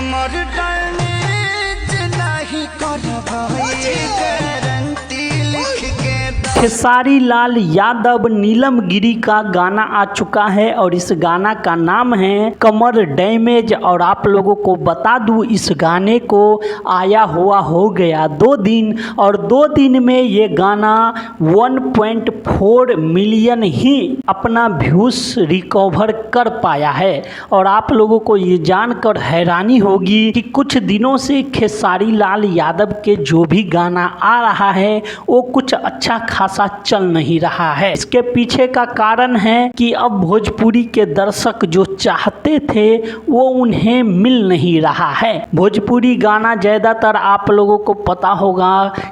कमर damage नहीं करवाई guarantee लिख के। खेसारी लाल यादव नीलम गिरी का गाना आ चुका है और इस गाना का नाम है कमर डैमेज। और आप लोगों को बता दूं इस गाने को आया हुआ हो गया 2 दिन और 2 दिन में ये गाना 1.4 मिलियन ही अपना व्यूज रिकवर कर पाया है। और आप लोगों को ये जानकर हैरानी होगी कि कुछ दिनों से खेसारी लाल यादव के जो भी गाना आ रहा है वो कुछ अच्छा खासा चल नहीं रहा है। इसके पीछे का कारण है कि अब भोजपुरी के दर्शक जो चाहते थे वो उन्हें मिल नहीं रहा है। भोजपुरी गाना ज़्यादातर आप लोगों को पता होगा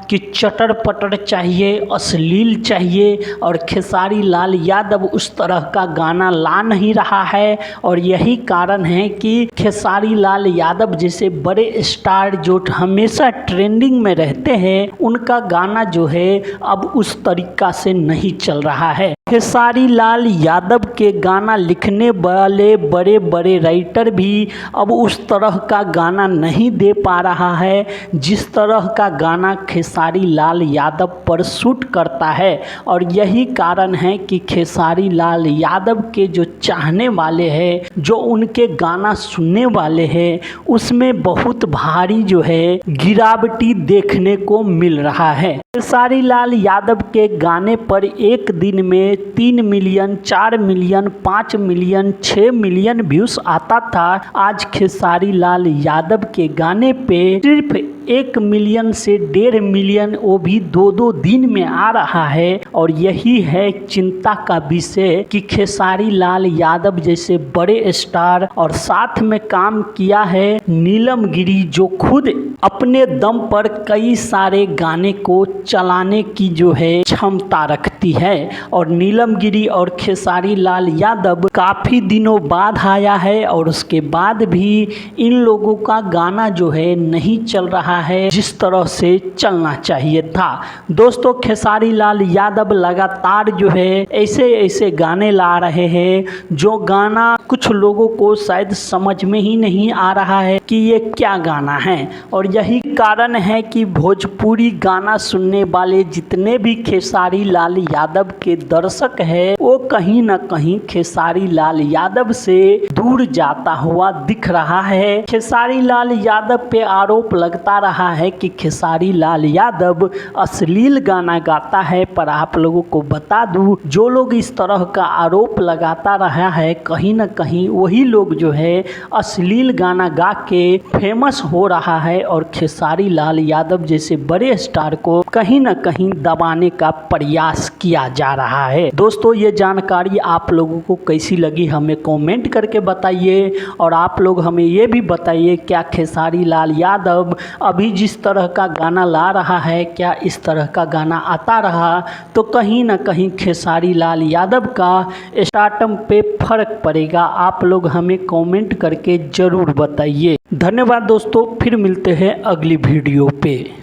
कि चटर पटर चाहिए, अश्लील चाहिए और खेसारी लाल यादव उस तरह का गाना ला नहीं रहा है। और यही कारण है कि खेसारी लाल यादव जैसे बड़े स्टार जो हमेशा ट्रेंडिंग में रहते हैं उनका गाना जो है अब उस तरीका से नहीं चल रहा है। खेसारी लाल यादव के गाना लिखने वाले बड़े बड़े राइटर भी अब उस तरह का गाना नहीं दे पा रहा है जिस तरह का गाना खेसारी लाल यादव पर सूट करता है। और यही कारण है कि खेसारी लाल यादव के जो चाहने वाले हैं, जो उनके गाना सुनने वाले हैं, उसमें बहुत भारी जो है गिरावटी देखने को मिल रहा है। खेसारी लाल यादव के गाने पर एक दिन में 3 million, 4 million, 5 million, 6 million views आता था। आज खेसारी लाल यादव के गाने पे सिर्फ 1 मिलियन से 1.5 मिलियन वो भी 2-2 दिन में आ रहा है। और यही है चिंता का विषय कि खेसारी लाल यादव जैसे बड़े स्टार और साथ में काम किया है नीलम गिरी जो खुद अपने दम पर कई सारे गाने को चलाने की जो है क्षमता रखती है। और नीलम गिरी और खेसारी लाल यादव काफ़ी दिनों बाद आया है और उसके बाद भी इन लोगों का गाना जो है नहीं चल रहा है जिस तरह से चलना चाहिए था। दोस्तों खेसारी लाल यादव लगातार जो है ऐसे ऐसे गाने ला रहे हैं जो गाना कुछ लोगों को शायद समझ में ही नहीं आ रहा है कि ये क्या गाना है। और यही कारण है कि भोजपुरी गाना सुनने वाले जितने भी खेसारी लाल यादव के दर्शक है वो कहीं ना कहीं खेसारी लाल यादव से दूर जाता हुआ दिख रहा है। खेसारी लाल यादव पे आरोप लगता रहा है कि खेसारी लाल यादव अश्लील गाना गाता है, पर आप लोगों को बता दूं जो लोग इस तरह का आरोप लगाता रहा है कहीं ना कहीं वही लोग जो है अश्लील गाना गा के फेमस हो रहा है और खेसारी लाल यादव जैसे बड़े स्टार को कहीं ना कहीं दबाने का प्रयास किया जा रहा है। दोस्तों ये जानकारी आप लोगों को कैसी लगी हमें कमेंट करके बताइए। और आप लोग हमें ये भी बताइए क्या खेसारी लाल यादव अभी जिस तरह का गाना ला रहा है क्या इस तरह का गाना आता रहा तो कहीं ना कहीं खेसारी लाल यादव का स्टार्टअप पे फर्क पड़ेगा। आप लोग हमें कमेंट करके ज़रूर बताइए। धन्यवाद दोस्तों, फिर मिलते हैं अगली वीडियो पे।